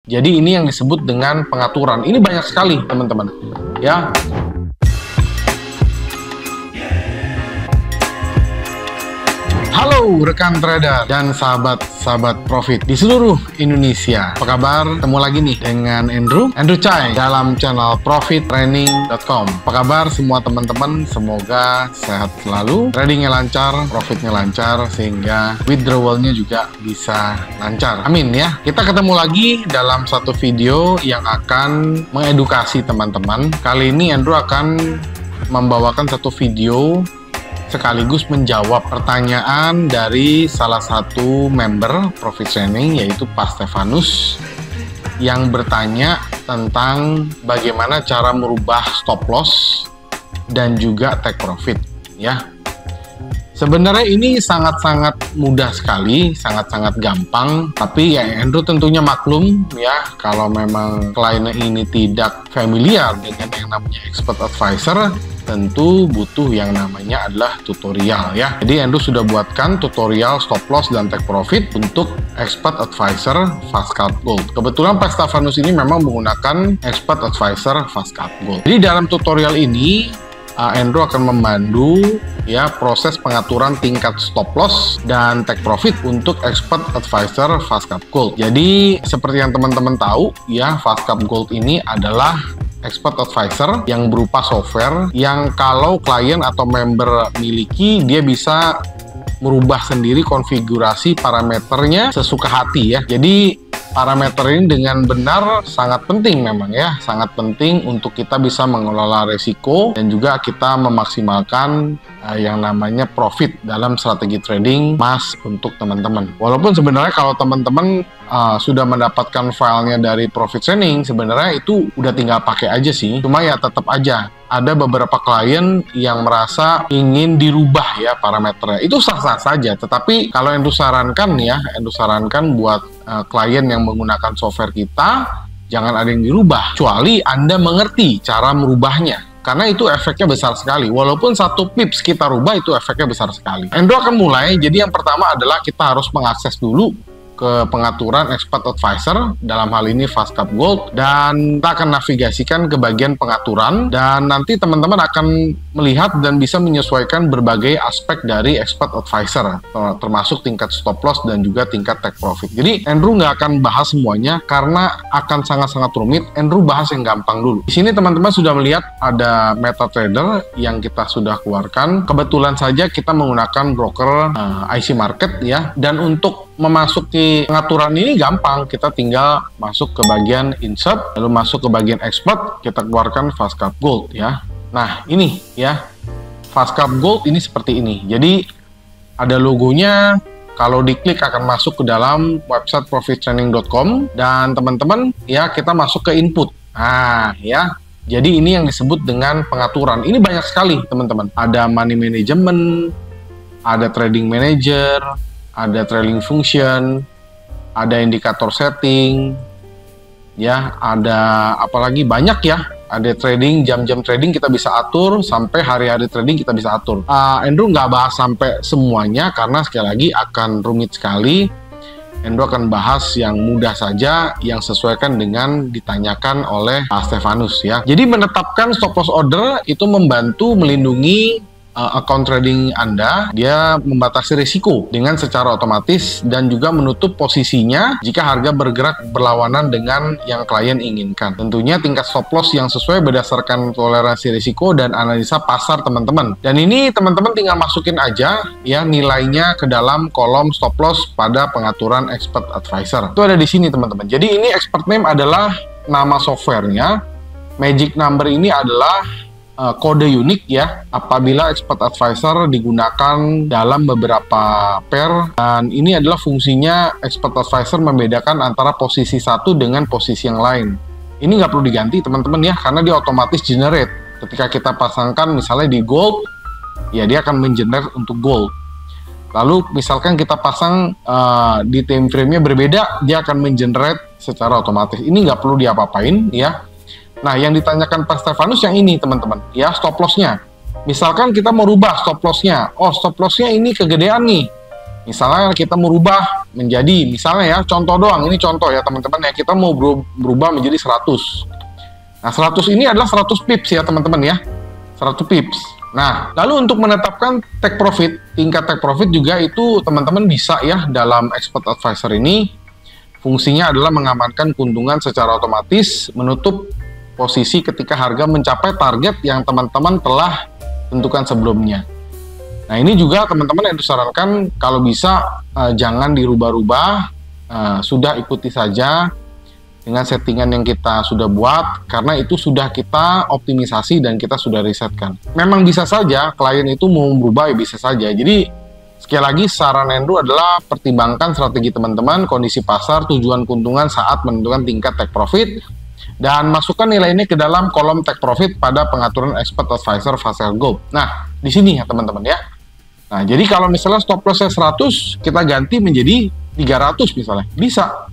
Jadi ini yang disebut dengan pengaturan. Ini banyak sekali teman-teman ya. Halo rekan trader dan sahabat-sahabat profit di seluruh Indonesia. Apa kabar? Ketemu lagi nih dengan Andrew Chai dalam channel profittraining.com. Apa kabar semua teman-teman? Semoga sehat selalu, tradingnya lancar, profitnya lancar, sehingga withdrawalnya juga bisa lancar. Amin ya. Kita ketemu lagi dalam satu video yang akan mengedukasi teman-teman. Kali ini Andrew akan membawakan satu video sekaligus menjawab pertanyaan dari salah satu member Profit Training, yaitu Pak Stefanus, yang bertanya tentang bagaimana cara merubah stop loss dan juga take profit ya. Sebenarnya ini sangat-sangat mudah sekali, sangat-sangat gampang, tapi ya Andrew tentunya maklum ya, kalau memang kliennya ini tidak familiar dengan yang namanya expert advisor, tentu butuh yang namanya adalah tutorial ya. Jadi Andrew sudah buatkan tutorial stop loss dan take profit untuk expert advisor Fastcalc Gold. Kebetulan Pak Stefanus ini memang menggunakan expert advisor Fastcalc Gold. Jadi dalam tutorial ini Andrew akan memandu ya proses pengaturan tingkat stop loss dan take profit untuk expert advisor Fastcalc Gold. Jadi seperti yang teman-teman tahu ya, Fastcalc Gold ini adalah expert advisor yang berupa software yang kalau klien atau member miliki, dia bisa merubah sendiri konfigurasi parameternya sesuka hati ya. Jadi parameter ini dengan benar sangat penting memang ya, sangat penting untuk kita bisa mengelola resiko dan juga kita memaksimalkan yang namanya profit dalam strategi trading emas untuk teman-teman. Walaupun sebenarnya kalau teman-teman sudah mendapatkan filenya dari Profit Training, sebenarnya itu udah tinggal pakai aja sih. Cuma ya tetap aja ada beberapa klien yang merasa ingin dirubah ya parameternya. Itu sah-sah saja, tetapi kalau Andrew sarankan ya, Andrew sarankan buat klien yang menggunakan software kita, jangan ada yang dirubah, kecuali Anda mengerti cara merubahnya. Karena itu efeknya besar sekali. Walaupun satu pips kita rubah, itu efeknya besar sekali. Andrew akan mulai. Jadi yang pertama adalah kita harus mengakses dulu ke pengaturan expert advisor, dalam hal ini Fastcalc Gold, dan kita akan navigasikan ke bagian pengaturan, dan nanti teman-teman akan melihat dan bisa menyesuaikan berbagai aspek dari expert advisor, termasuk tingkat stop loss dan juga tingkat take profit. Jadi Andrew nggak akan bahas semuanya karena akan sangat-sangat rumit. Andrew bahas yang gampang dulu. Di sini teman-teman sudah melihat ada MetaTrader yang kita sudah keluarkan. Kebetulan saja kita menggunakan broker IC Market ya, dan untuk memasuki pengaturan ini gampang, kita tinggal masuk ke bagian insert, lalu masuk ke bagian expert, kita keluarkan Fastcalc Gold ya. Nah ini ya, Fastcalc Gold ini seperti ini. Jadi ada logonya, kalau diklik akan masuk ke dalam website profittraining.com, dan teman-teman ya kita masuk ke input. Nah ya, jadi ini yang disebut dengan pengaturan. Ini banyak sekali teman-teman. Ada money management, ada trading manager, ada trailing function, ada indikator setting, ya, ada apalagi banyak ya, ada trading, jam-jam trading kita bisa atur, sampai hari-hari trading kita bisa atur. Andrew nggak bahas sampai semuanya karena sekali lagi akan rumit sekali. Andrew akan bahas yang mudah saja, yang sesuaikan dengan ditanyakan oleh Pak Stefanus ya. Jadi menetapkan stop loss order itu membantu melindungi account trading Anda, dia membatasi risiko dengan secara otomatis dan juga menutup posisinya jika harga bergerak berlawanan dengan yang klien inginkan. Tentunya tingkat stop loss yang sesuai berdasarkan toleransi risiko dan analisa pasar teman-teman. Dan ini teman-teman tinggal masukin aja ya nilainya ke dalam kolom stop loss pada pengaturan expert advisor. Itu ada di sini teman-teman. Jadi ini expert name adalah nama softwarenya, magic number ini adalah kode unik ya apabila expert advisor digunakan dalam beberapa pair, dan ini adalah fungsinya expert advisor membedakan antara posisi satu dengan posisi yang lain. Ini nggak perlu diganti teman-teman ya, karena dia otomatis generate. Ketika kita pasangkan misalnya di gold, ya dia akan mengenerate untuk gold. Lalu misalkan kita pasang di time frame-nya berbeda, dia akan mengenerate secara otomatis. Ini nggak perlu diapa-apain ya. Nah, yang ditanyakan Pak Stefanus yang ini teman-teman, ya stop loss-nya. Misalkan kita mau rubah stop loss-nya. Oh, stop loss-nya ini kegedean nih. Misalnya kita merubah menjadi, misalnya ya, contoh doang, ini contoh ya teman-teman ya, kita mau berubah menjadi 100. Nah, 100 ini adalah 100 pips ya teman-teman ya, 100 pips. Nah, lalu untuk menetapkan take profit, tingkat take profit juga itu teman-teman bisa ya dalam Expert Advisor ini, fungsinya adalah mengamankan keuntungan secara otomatis, menutup posisi ketika harga mencapai target yang teman-teman telah tentukan sebelumnya. Nah, ini juga teman-teman yang disarankan kalau bisa jangan dirubah-rubah, sudah ikuti saja dengan settingan yang kita sudah buat, karena itu sudah kita optimisasi dan kita sudah risetkan. Memang bisa saja klien itu mau berubah, ya bisa saja. Jadi sekali lagi saran Andrew adalah pertimbangkan strategi teman-teman, kondisi pasar, tujuan keuntungan saat menentukan tingkat take profit, dan masukkan nilai ini ke dalam kolom take profit pada pengaturan Expert Advisor Fast Go. Nah, di sini ya teman-teman ya. Nah, jadi kalau misalnya stop lossnya 100, kita ganti menjadi 300 misalnya, bisa.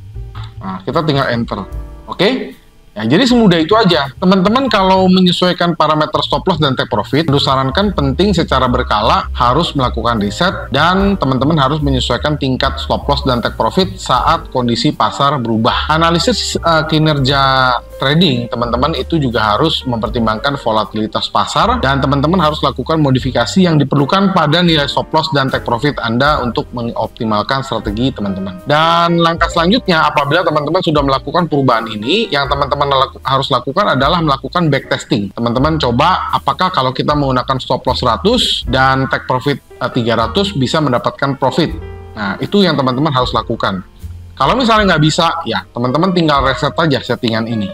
Nah, kita tinggal enter. Oke? Ya, jadi semudah itu aja. Teman-teman kalau menyesuaikan parameter stop loss dan take profit, disarankan penting secara berkala harus melakukan riset, dan teman-teman harus menyesuaikan tingkat stop loss dan take profit saat kondisi pasar berubah. Analisis kinerja trading, teman-teman itu juga harus mempertimbangkan volatilitas pasar, dan teman-teman harus lakukan modifikasi yang diperlukan pada nilai stop loss dan take profit Anda untuk mengoptimalkan strategi teman-teman. Dan langkah selanjutnya, apabila teman-teman sudah melakukan perubahan ini, yang teman-teman harus lakukan adalah melakukan backtesting. Teman-teman coba apakah kalau kita menggunakan stop loss 100 dan take profit 300 bisa mendapatkan profit. Nah, itu yang teman-teman harus lakukan. Kalau misalnya nggak bisa, ya teman-teman tinggal reset aja settingan ini.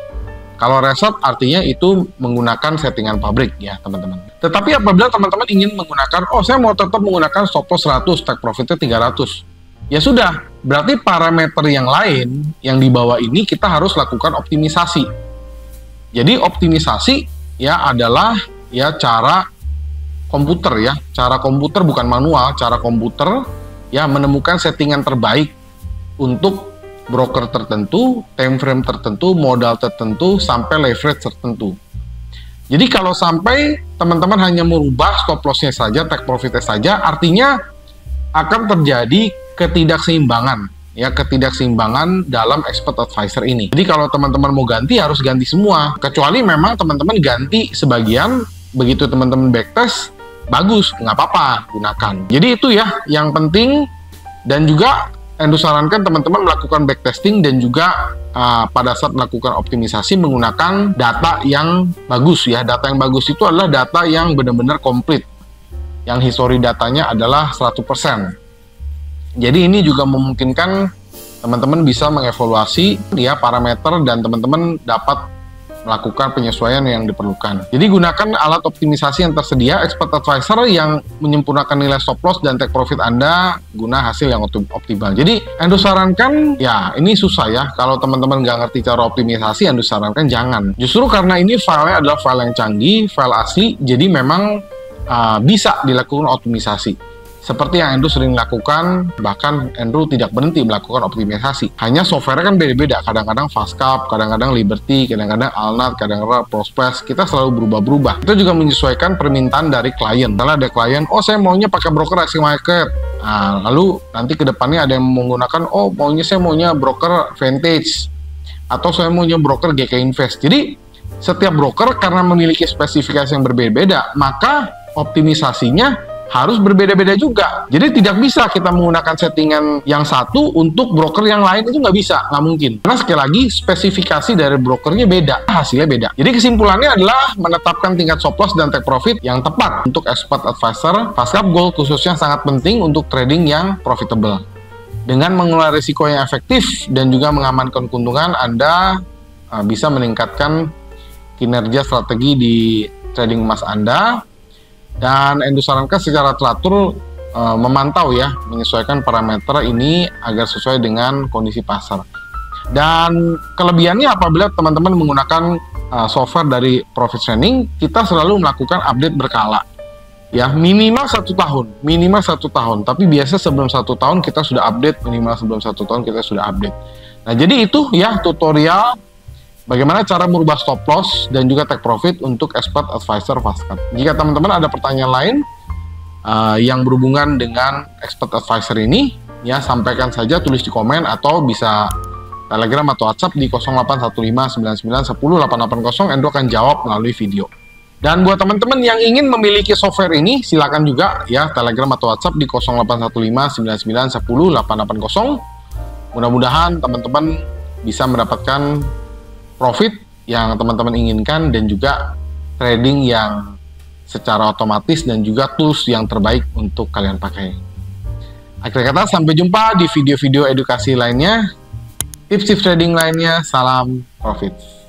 Kalau reset artinya itu menggunakan settingan pabrik ya teman-teman. Tetapi apabila teman-teman ingin menggunakan, oh saya mau tetap menggunakan stop loss 100, take profitnya 300. Ya sudah, berarti parameter yang lain yang di bawah ini kita harus lakukan optimisasi. Jadi optimisasi ya adalah ya cara komputer ya, cara komputer bukan manual, cara komputer ya menemukan settingan terbaik untuk broker tertentu, time frame tertentu, modal tertentu, sampai leverage tertentu. Jadi kalau sampai teman-teman hanya merubah stop loss-nya saja, take profit-nya saja, artinya akan terjadi ketidakseimbangan ya, ketidakseimbangan dalam Expert Advisor ini. Jadi kalau teman-teman mau ganti harus ganti semua, kecuali memang teman-teman ganti sebagian, begitu teman-teman backtest bagus, nggak apa-apa, gunakan. Jadi itu ya yang penting, dan juga Andrew sarankan teman-teman melakukan backtesting dan juga pada saat melakukan optimisasi menggunakan data yang bagus ya. Data yang bagus itu adalah data yang benar-benar komplit, yang history datanya adalah 100%. Jadi ini juga memungkinkan teman-teman bisa mengevaluasi ya parameter, dan teman-teman dapat melakukan penyesuaian yang diperlukan. Jadi gunakan alat optimisasi yang tersedia, Expert Advisor yang menyempurnakan nilai stop loss dan take profit Anda guna hasil yang optimal. Jadi Andrew sarankan, ya ini susah ya, kalau teman-teman nggak ngerti cara optimisasi, Andrew sarankan jangan. Justru karena ini filenya adalah file yang canggih, file asli, jadi memang bisa dilakukan optimisasi. Seperti yang Andrew sering lakukan, bahkan Andrew tidak berhenti melakukan optimisasi. Hanya software kan beda-beda, kadang-kadang Fastcap, kadang-kadang Liberty, kadang-kadang Alnat, kadang-kadang Prospace, kita selalu berubah-berubah. Kita juga menyesuaikan permintaan dari klien. Misalnya ada klien, oh saya maunya pakai broker Asing Market. Nah, lalu nanti ke depannya ada yang menggunakan, oh saya maunya broker Vantage, atau saya maunya broker GK Invest. Jadi setiap broker karena memiliki spesifikasi yang berbeda-beda, maka optimisasinya harus berbeda-beda juga. Jadi tidak bisa kita menggunakan settingan yang satu untuk broker yang lain, itu nggak bisa, nggak mungkin. Karena sekali lagi spesifikasi dari brokernya beda, hasilnya beda. Jadi kesimpulannya adalah menetapkan tingkat stop loss dan take profit yang tepat untuk Expert Advisor. Fastcap Gold khususnya sangat penting untuk trading yang profitable. Dengan mengelola risiko yang efektif dan juga mengamankan keuntungan, Anda bisa meningkatkan kinerja strategi di trading emas Anda. Dan Andrew sarankan secara teratur memantau ya, menyesuaikan parameter ini agar sesuai dengan kondisi pasar. Dan kelebihannya apabila teman-teman menggunakan software dari Profit Training, kita selalu melakukan update berkala. Ya, minimal 1 tahun, tapi biasa sebelum 1 tahun kita sudah update, minimal sebelum 1 tahun kita sudah update. Nah, jadi itu ya tutorial bagaimana cara merubah stop loss dan juga take profit untuk Expert Advisor Fastcap. Jika teman-teman ada pertanyaan lain, yang berhubungan dengan expert advisor ini, ya sampaikan saja, tulis di komen atau bisa Telegram atau WhatsApp di 081599108880. Andrew akan jawab melalui video. Dan buat teman-teman yang ingin memiliki software ini, silakan juga ya Telegram atau WhatsApp di 081599108880. Mudah-mudahan teman-teman bisa mendapatkan profit yang teman-teman inginkan dan juga trading yang secara otomatis dan juga tools yang terbaik untuk kalian pakai. Akhir kata, sampai jumpa di video-video edukasi lainnya, tips-tips trading lainnya. Salam profit.